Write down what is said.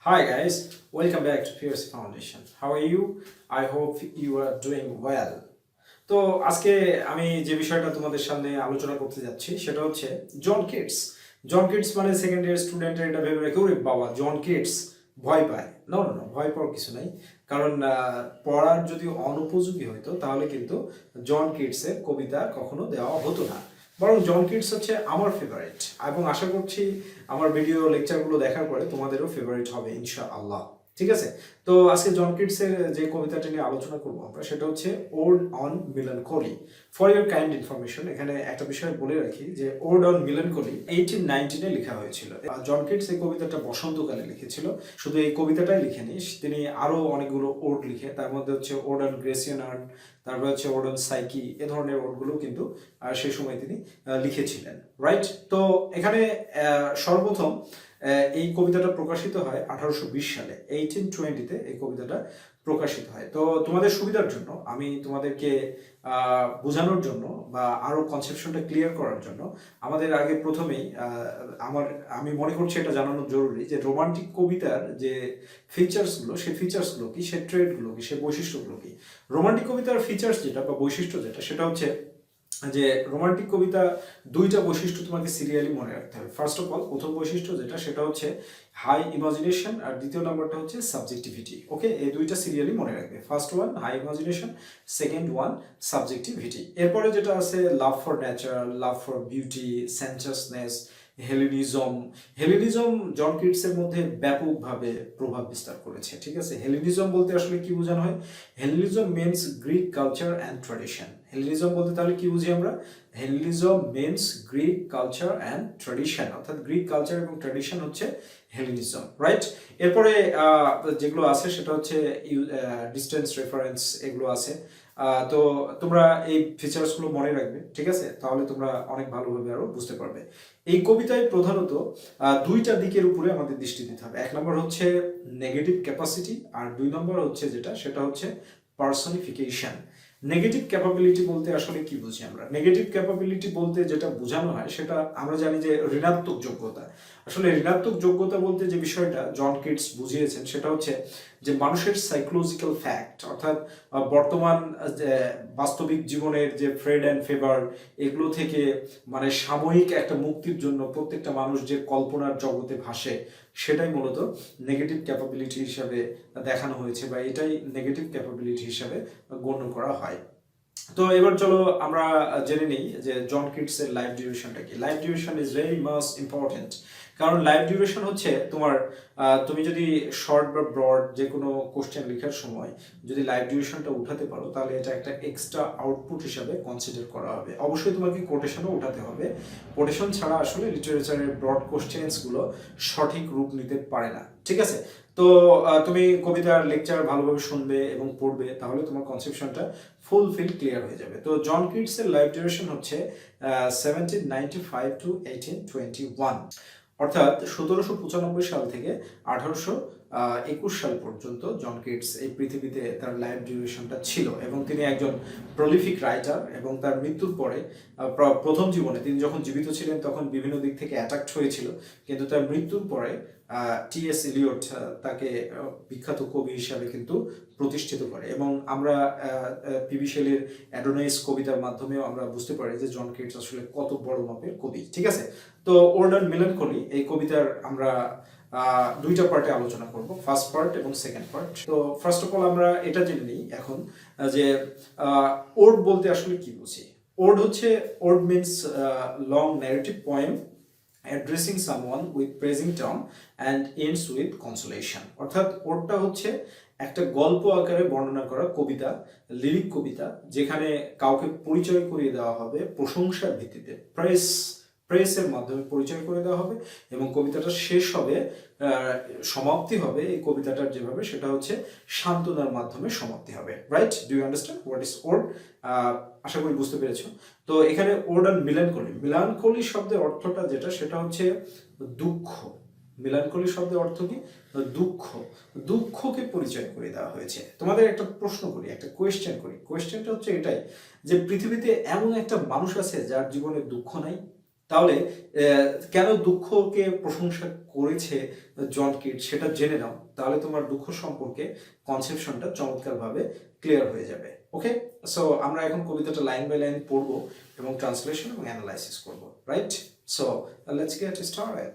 Hi guys, welcome back to PRC Foundation. How are you? I hope you are doing well. তো আজকে আমি যে বিষয়টা তোমাদের সামনে আলোচনা করতে যাচ্ছি সেটা হচ্ছে জন কিটস। জন কিটস মানে সেকেন্ড ইয়ার স্টুডেন্টের এটা ভেবে রেখে ওরে বাবা জন কিটস ভয় পায়। না না না, ভয় পাওয়ার কিছু নাই। কারণ পড়ার যদি অনুপযোগী হইতো তাহলে কিন্তু জন কিটসের কবিতা কখনো দেওয়া হতো না। বরং জন কিটস হচ্ছে আমার ফেভারিট এবং আশা করছি আমার ভিডিও লেকচারগুলো দেখার পরে তোমাদেরও ফেভারিট হবে ইনশাআল্লাহ। ঠিক আছে, তো আজকে জন কিটসের যে কবিতাটা নিয়ে আলোচনা করবো আমরা সেটা হচ্ছে ode on melancholy. For your kind information, এখানে একটা বিষয় বলে রাখি যে ওড অন মিলানকলি 1819-এ লেখা হয়েছিল। জন কিটস এই কবিতাটা বসন্তকালে লিখেছিল। শুধু এই কবিতাটাই লিখেনি, তিনি আরো অনেকগুলো ওড লিখে, তার মধ্যে হচ্ছে ওড অন গ্রেসিয়ান আর্ট, তারপর হচ্ছে ওড অন সাইকি, এ ধরনের ওডগুলো কিন্তু সেই সময় তিনি লিখেছিলেন। রাইট, তো এখানে সর্বপ্রথম এই কবিতাটা প্রকাশিত হয় 1820 সালে, 1820-তে এই কবিতাটা প্রকাশিত হয়। তো তোমাদের সুবিধার জন্য আমি তোমাদেরকে বোঝানোর জন্য বা আরো কনসেপশনটা ক্লিয়ার করার জন্য আমাদের আগে প্রথমেই আমি মনে করছি এটা জানানো জরুরি যে রোমান্টিক কবিতার যে ফিচার্সগুলো, সেই ফিচার্সগুলো কি, সেই ট্রেডগুলো কি, সেই বৈশিষ্ট্যগুলো কি। রোমান্টিক কবিতার ফিচার্স যেটা বা বৈশিষ্ট্য যেটা সেটা হচ্ছে যে রোমান্টিক কবিতা দুইটা বৈশিষ্ট্য তোমাকে সিরিয়ালি মনে রাখতে হবে। ফার্স্ট অফ অল, প্রথম বৈশিষ্ট্য যেটা সেটা হচ্ছে হাই ইমাজিনেশন, আর দ্বিতীয় নাম্বারটা হচ্ছে সাবজেক্টিভিটি। ওকে, এই দুইটা সিরিয়ালি মনে রাখবে। First one high imagination, second one subjectivity. এরপরে যেটা আছে love for nature, love for beauty, sensuousness, Hellenism. Hellenism John কিটসের মধ্যে ব্যাপকভাবে প্রভাব বিস্তার করেছে। ঠিক আছে, হেলেনিজম বলতে আসলে কি বোঝানো হয়? Hellenism means Greek culture and tradition. Hellenism বলতে তাহলে কি বুঝি আমরা? Hellenism means Greek culture and tradition, অর্থাৎ গ্রিক কালচার এবং ট্র্যাডিশন হচ্ছে হেলেনিজম। রাইট, এরপরে যেগুলো আছে সেটা হচ্ছে ডিস্টেন্স রেফারেন্স, এগুলো আছে। তো তোমরা এই ফিচার্সগুলো মনে রাখবে, ঠিক আছে? তাহলে তোমরা অনেক ভালোভাবে আরো বুঝতে পারবে। এই কবিতায় প্রধানত দুইটা দিকের উপরে আমাদের দৃষ্টি দিতে হবে। এক নম্বর হচ্ছে নেগেটিভ ক্যাপাসিটি, আর দুই নম্বর হচ্ছে যেটা সেটা হচ্ছে পার্সনিফিকেশন। নেগেটিভ ক্যাপাবিলিটি বলতে আসলে কি বুঝি আমরা? নেগেটিভ ক্যাপাবিলিটি বলতে যেটা বোঝানো হয় সেটা আমরা জানি যে ঋণাত্মক যোগ্যতা। আসলে ঋণাত্মক যোগ্যতা বলতে যে বিষয়টা জন কিটস বুঝিয়েছেন সেটা হচ্ছে যে মানুষের সাইকোলজিক্যাল ফ্যাক্ট, অর্থাৎ বর্তমান বাস্তবিক জীবনের যে ফ্রেড অ্যান্ড ফেভার, এগুলো থেকে মানে সাময়িক একটা মুক্তির জন্য প্রত্যেকটা মানুষ যে কল্পনার জগতে ভাসে, সেটাই মূলত নেগেটিভ ক্যাপাবিলিটি হিসাবে দেখানো হয়েছে, বা এটাই নেগেটিভ ক্যাপাবিলিটি হিসাবে গণ্য করা হয়। তো এবার চলো আমরা জেনে নিই যে জন কিটসের লাইফ ডিউরেশনটা কি। Life duration is very much important, কারণ লাইফ ডিউরেশন হচ্ছে তোমার তুমি যদি শর্ট বা ব্রড যে কোনো কোশ্চেন লেখার সময় যদি লাইফ ডিউরেশনটা উঠাতে পারো তাহলে এটা একটা এক্সট্রা আউটপুট হিসাবে কনসিডার করা হবে। অবশ্যই তোমাকে কোটেশনও উঠাতে হবে। কোটেশন ছাড়া আসলে লিটারেচারের ব্রড কোশ্চেন্সগুলো সঠিক রূপ নিতে পারে না। ঠিক আছে, তো তুমি কবিতার লেকচার ভালোভাবে শুনবে এবং পড়বে, তাহলে তোমার কনসেপশনটা ফুলফিল ক্লিয়ার হয়ে যাবে। তো জন কিটসের লাইফ ডিউরেশন হচ্ছে 1795 টু 1821, অর্থাৎ 1795 সাল থেকে 1821 সাল পর্যন্ত জন কিটস এই পৃথিবীতে তার লাইফ ডিউরেশনটা ছিল। এবং তিনি একজন প্রলিফিক রাইটার, এবং তার মৃত্যুর পরে প্রথম জীবনে তিনি যখন জীবিত ছিলেন তখন বিভিন্ন দিক থেকে অ্যাটাকড হয়েছিল, কিন্তু তার মৃত্যুর পরে টি.এস. এলিয়ট তাকে বিখ্যাত কবি হিসাবে কিন্তু প্রতিষ্ঠিত করে। এবং আমরা পি.বি. শেলির অ্যাডোনাইস কবিতার মাধ্যমেও আমরা বুঝতে পারি যে জন কিটস আসলে কত বড় মাপের কবি। ঠিক আছে, তো ওড অন মেলানকলি এই কবিতার আমরা দুইটা পার্টে আলোচনা করব, ফার্স্ট পার্ট এবং সেকেন্ড পার্ট। তো ফার্স্ট অফ অল আমরা এটা জেনে নিই এখন যে ওড বলতে আসলে কি বুঝি। Ode means long narrative poem addressing someone with praising term and ends with consolation. অর্থাৎ ওডটা হচ্ছে একটা গল্প আকারে বর্ণনা করা কবিতা, লিরিক কবিতা, যেখানে কাউকে পরিচয় করিয়ে দেওয়া হবে প্রশংসার ভিত্তিতে, প্রেসের মাধ্যমে পরিচয় করে দেওয়া হবে, এবং কবিতাটা শেষ হবে, সমাপ্তি হবে এই কবিতাটার যেভাবে সেটা হচ্ছে সান্ত্বনার মাধ্যমে সমাপ্তি হবে। Right, do you understand what is ode? আশা করি বুঝতে পেরেছো। তো এখানে ওড অন মিলানকলি, মিলানকলি শব্দের অর্থটা যেটা সেটা হচ্ছে দুঃখ। মিলানকলি শব্দের অর্থ কি? দুঃখ। দুঃখকে পরিচয় করে দেওয়া হয়েছে। তোমাদের একটা প্রশ্ন করি, একটা কোয়েশ্চেন করি। কোয়েশ্চেনটা হচ্ছে এটাই যে পৃথিবীতে এমন একটা মানুষ আছে যার জীবনে দুঃখ নাই? তাহলে কেন দুঃখকে প্রশংসা করেছে জন কিট সেটা জেনে নাও, তাহলে তোমার দুঃখ সম্পর্কে কনসেপশনটা চমৎকারভাবে ক্লিয়ার হয়ে যাবে। ওকে, সো আমরা এখন কবিতাটা লাইন বাই লাইন পড়বো এবং ট্রান্সলেশন এবং অ্যানালাইসিস করবো, right? So let's get started.